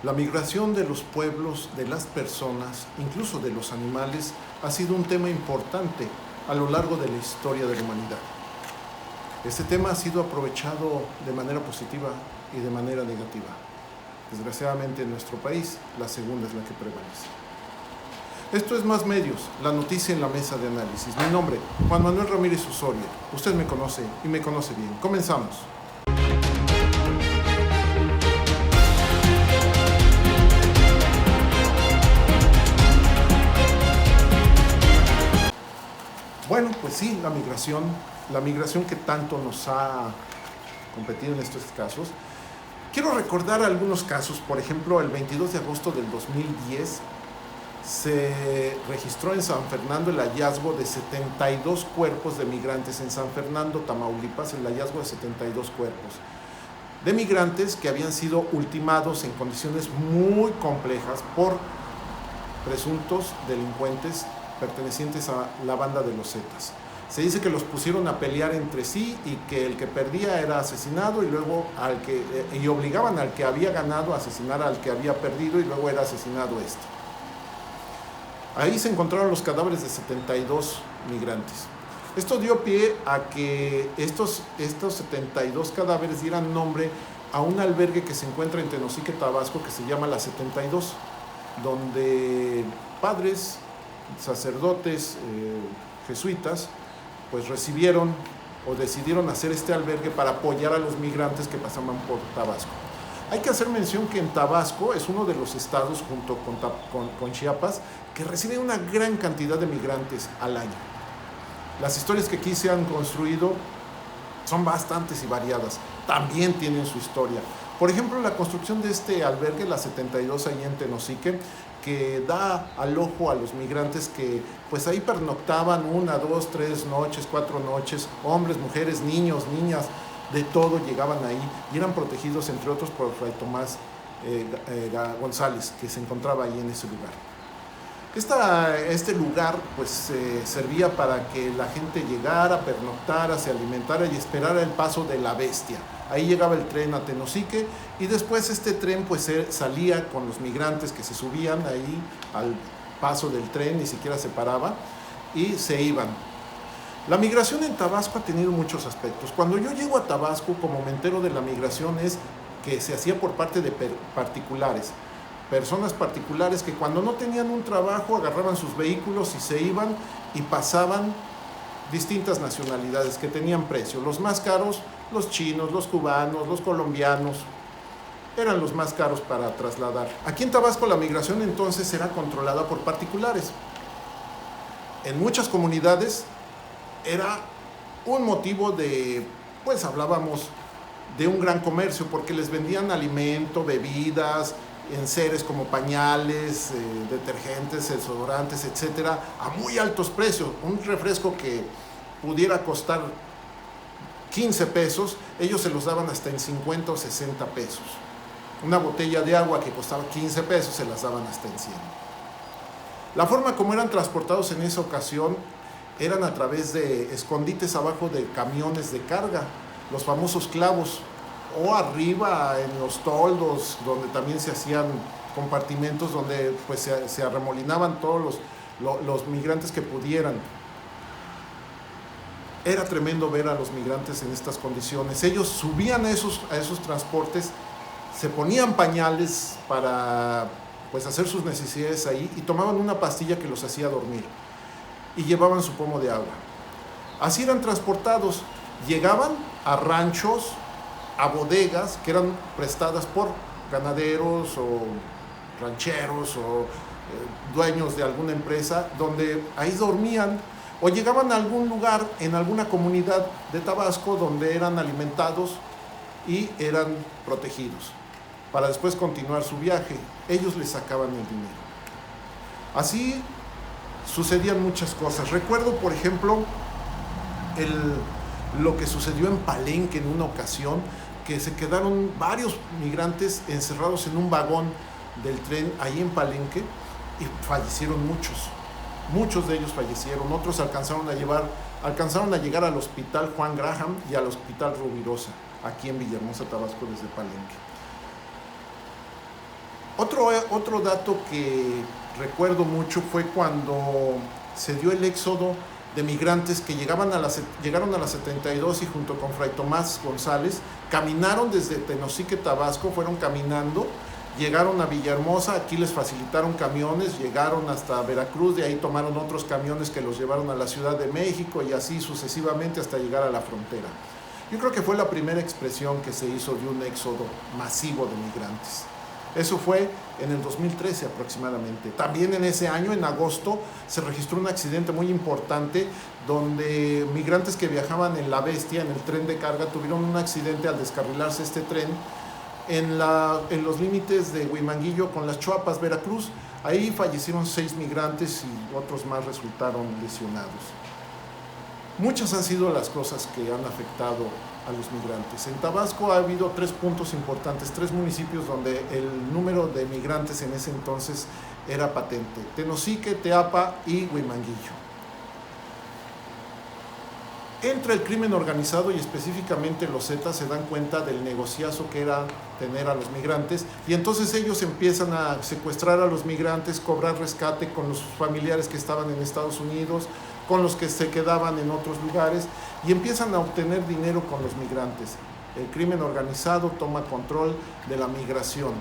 La migración de los pueblos, de las personas, incluso de los animales, ha sido un tema importante a lo largo de la historia de la humanidad. Este tema ha sido aprovechado de manera positiva y de manera negativa. Desgraciadamente en nuestro país, la segunda es la que prevalece. Esto es Más Medios, la noticia en la mesa de análisis. Mi nombre, Juan Manuel Ramírez Osorio. Usted me conoce y me conoce bien. Comenzamos. Bueno, pues sí, la migración que tanto nos ha competido en estos casos. Quiero recordar algunos casos. Por ejemplo, el 22 de agosto del 2010 se registró en San Fernando el hallazgo de 72 cuerpos de migrantes en San Fernando, Tamaulipas, el hallazgo de 72 cuerpos de migrantes que habían sido ultimados en condiciones muy complejas por presuntos delincuentes pertenecientes a la banda de los Zetas. Se dice que los pusieron a pelear entre sí y que el que perdía era asesinado y luego y obligaban al que había ganado a asesinar al que había perdido y luego era asesinado este. Ahí se encontraron los cadáveres de 72 migrantes. Esto dio pie a que estos 72 cadáveres dieran nombre a un albergue que se encuentra en Tenosique, Tabasco, que se llama La 72, donde padres, sacerdotes, jesuitas, pues recibieron o decidieron hacer este albergue para apoyar a los migrantes que pasaban por Tabasco. Hay que hacer mención que en Tabasco es uno de los estados, junto con Chiapas, que recibe una gran cantidad de migrantes al año. Las historias que aquí se han construido son bastantes y variadas, también tienen su historia. Por ejemplo, la construcción de este albergue, la 72, ahí en Tenosique, que da alojo a los migrantes que pues ahí pernoctaban 1, 2, 3 noches, 4 noches, hombres, mujeres, niños, niñas, de todo llegaban ahí y eran protegidos, entre otros, por Fray Tomás González, que se encontraba ahí en ese lugar. Este lugar pues servía para que la gente llegara, pernoctara, se alimentara y esperara el paso de la bestia. Ahí llegaba el tren a Tenosique y después este tren pues salía con los migrantes que se subían ahí al paso del tren, ni siquiera se paraba y se iban. La migración en Tabasco ha tenido muchos aspectos. Cuando yo llego a Tabasco, como me entero de la migración, es que se hacía por parte de particulares. Personas particulares que cuando no tenían un trabajo agarraban sus vehículos y se iban y pasaban distintas nacionalidades que tenían precio. Los más caros, los chinos, los cubanos, los colombianos, eran los más caros para trasladar. Aquí en Tabasco la migración entonces era controlada por particulares. En muchas comunidades era un motivo de, pues hablábamos de un gran comercio porque les vendían alimento, bebidas, enseres como pañales, detergentes, desodorantes, etcétera, a muy altos precios. Un refresco que pudiera costar 15 pesos, ellos se los daban hasta en 50 o 60 pesos. Una botella de agua que costaba 15 pesos se las daban hasta en 100. La forma como eran transportados en esa ocasión eran a través de escondites abajo de camiones de carga, los famosos clavos, o arriba en los toldos, donde también se hacían compartimentos donde pues se arremolinaban todos los migrantes que pudieran. Era tremendo ver a los migrantes en estas condiciones. Ellos subían a esos transportes, se ponían pañales para pues hacer sus necesidades ahí y tomaban una pastilla que los hacía dormir y llevaban su pomo de agua. Así eran transportados. Llegaban a ranchos, a bodegas que eran prestadas por ganaderos o rancheros o dueños de alguna empresa, donde ahí dormían, o llegaban a algún lugar en alguna comunidad de Tabasco donde eran alimentados y eran protegidos para después continuar su viaje. Ellos les sacaban el dinero. Así sucedían muchas cosas. Recuerdo, por ejemplo, lo que sucedió en Palenque en una ocasión, que se quedaron varios migrantes encerrados en un vagón del tren ahí en Palenque y fallecieron muchos de ellos fallecieron, otros alcanzaron a llegar al hospital Juan Graham y al hospital Rubirosa, aquí en Villahermosa, Tabasco, desde Palenque. Otro dato que recuerdo mucho fue cuando se dio el éxodo de migrantes que llegaron a la 72 y junto con Fray Tomás González caminaron desde Tenosique, Tabasco, fueron caminando, llegaron a Villahermosa, aquí les facilitaron camiones, llegaron hasta Veracruz, de ahí tomaron otros camiones que los llevaron a la Ciudad de México y así sucesivamente hasta llegar a la frontera. Yo creo que fue la primera expresión que se hizo de un éxodo masivo de migrantes. Eso fue en el 2013 aproximadamente. También en ese año, en agosto, se registró un accidente muy importante donde migrantes que viajaban en La Bestia, en el tren de carga, tuvieron un accidente al descarrilarse este tren en los límites de Huimanguillo con las Chuapas, Veracruz. Ahí fallecieron 6 migrantes y otros más resultaron lesionados. Muchas han sido las cosas que han afectado a los migrantes. En Tabasco ha habido 3 puntos importantes, 3 municipios donde el número de migrantes en ese entonces era patente: Tenosique, Teapa y Huimanguillo. Entra el crimen organizado y específicamente los Zetas se dan cuenta del negociazo que era tener a los migrantes y entonces ellos empiezan a secuestrar a los migrantes, cobrar rescate con los familiares que estaban en Estados Unidos, con los que se quedaban en otros lugares y empiezan a obtener dinero con los migrantes. El crimen organizado toma control de la migración.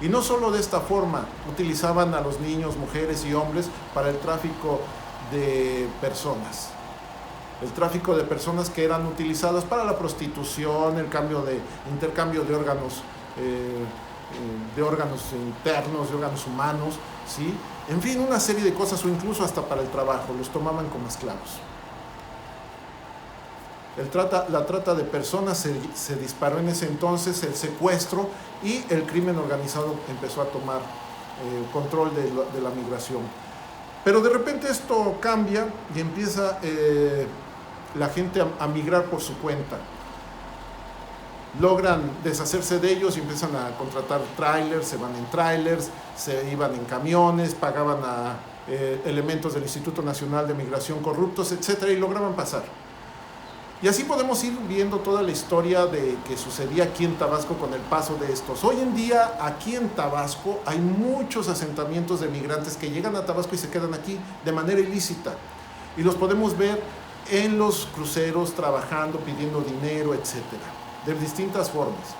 Y no solo de esta forma, utilizaban a los niños, mujeres y hombres para el tráfico de personas. El tráfico de personas que eran utilizadas para la prostitución, el intercambio de órganos internos, de órganos humanos, ¿sí? En fin, una serie de cosas, o incluso hasta para el trabajo, los tomaban como esclavos. La trata de personas se disparó en ese entonces, el secuestro, y el crimen organizado empezó a tomar control de la migración. Pero de repente esto cambia y empieza la gente a migrar por su cuenta. Logran deshacerse de ellos y empiezan a contratar trailers, se van en trailers, se iban en camiones, pagaban a elementos del Instituto Nacional de Migración corruptos, etcétera, y lograban pasar. Y así podemos ir viendo toda la historia de que sucedía aquí en Tabasco con el paso de estos. Hoy en día, aquí en Tabasco, hay muchos asentamientos de migrantes que llegan a Tabasco y se quedan aquí de manera ilícita. Y los podemos ver en los cruceros, trabajando, pidiendo dinero, etcétera, de distintas formas.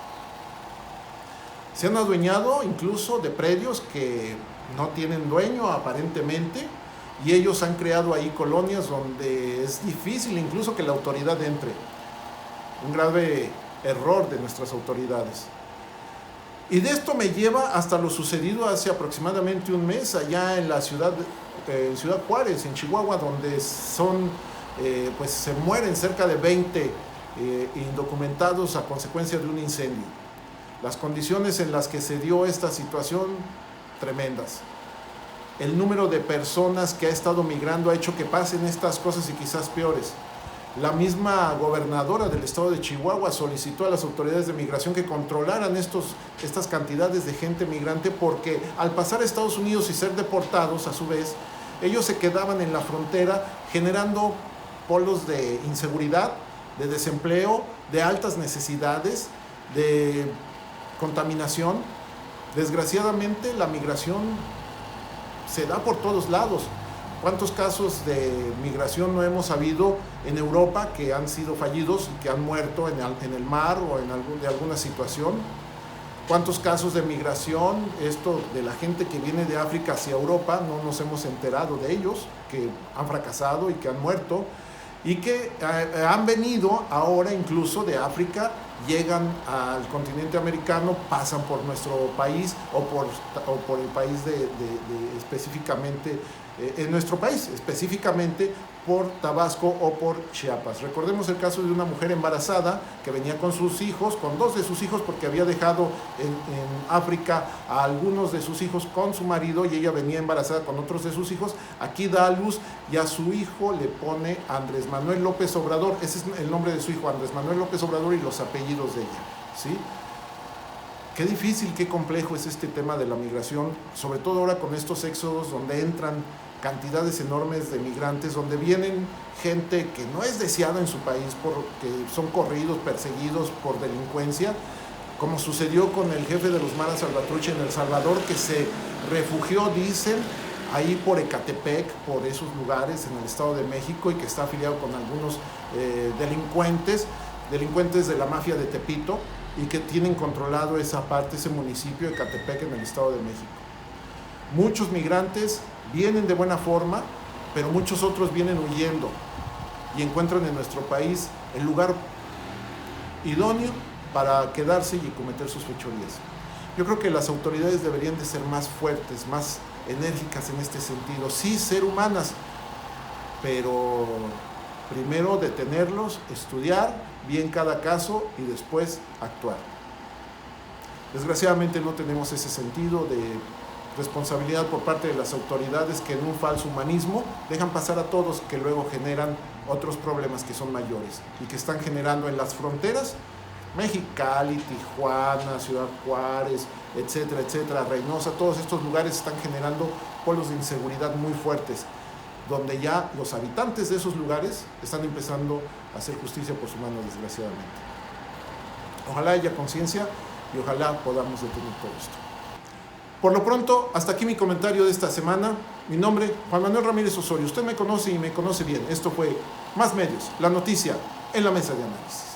Se han adueñado incluso de predios que no tienen dueño aparentemente, y ellos han creado ahí colonias donde es difícil incluso que la autoridad entre. Un grave error de nuestras autoridades. Y de esto me lleva hasta lo sucedido hace aproximadamente un mes allá en la Ciudad Juárez, en Chihuahua, donde pues se mueren cerca de 20 indocumentados a consecuencia de un incendio. Las condiciones en las que se dio esta situación, tremendas. El número de personas que ha estado migrando ha hecho que pasen estas cosas y quizás peores. La misma gobernadora del estado de Chihuahua solicitó a las autoridades de migración que controlaran estas cantidades de gente migrante, porque al pasar a Estados Unidos y ser deportados a su vez, ellos se quedaban en la frontera generando polos de inseguridad, de desempleo, de altas necesidades, de contaminación. Desgraciadamente la migración se da por todos lados. ¿Cuántos casos de migración no hemos sabido en Europa que han sido fallidos y que han muerto en el mar o de alguna situación? ¿Cuántos casos de migración, esto de la gente que viene de África hacia Europa, no nos hemos enterado de ellos, que han fracasado y que han muerto, y que han venido ahora incluso de África, llegan al continente americano, pasan por nuestro país o por el país específicamente, en nuestro país, específicamente por Tabasco o por Chiapas. Recordemos el caso de una mujer embarazada que venía con sus hijos, con 2 de sus hijos, porque había dejado en África a algunos de sus hijos con su marido, y ella venía embarazada con otros de sus hijos. Aquí da a luz y a su hijo le pone Andrés Manuel López Obrador. Ese es el nombre de su hijo, Andrés Manuel López Obrador, y los apellidos de ella, ¿sí? Qué difícil, qué complejo es este tema de la migración, sobre todo ahora con estos éxodos donde entran cantidades enormes de migrantes, donde vienen gente que no es deseada en su país porque son corridos, perseguidos por delincuencia, como sucedió con el jefe de los Maras Salvatrucha en El Salvador, que se refugió, dicen, ahí por Ecatepec, por esos lugares en el Estado de México, y que está afiliado con algunos delincuentes de la mafia de Tepito, y que tienen controlado esa parte, ese municipio de Ecatepec en el Estado de México. Muchos migrantes vienen de buena forma, pero muchos otros vienen huyendo y encuentran en nuestro país el lugar idóneo para quedarse y cometer sus fechorías. Yo creo que las autoridades deberían de ser más fuertes, más enérgicas en este sentido. Sí, ser humanas, pero primero detenerlos, estudiar bien cada caso y después actuar. Desgraciadamente no tenemos ese sentido de responsabilidad por parte de las autoridades, que en un falso humanismo dejan pasar a todos, que luego generan otros problemas que son mayores y que están generando en las fronteras, Mexicali, Tijuana, Ciudad Juárez, etcétera, etcétera, Reynosa, todos estos lugares están generando polos de inseguridad muy fuertes, donde ya los habitantes de esos lugares están empezando a hacer justicia por su mano, desgraciadamente. Ojalá haya conciencia y ojalá podamos detener todo esto. Por lo pronto, hasta aquí mi comentario de esta semana. Mi nombre, Juan Manuel Ramírez Osorio. Usted me conoce y me conoce bien. Esto fue Más Medios, la noticia en la mesa de análisis.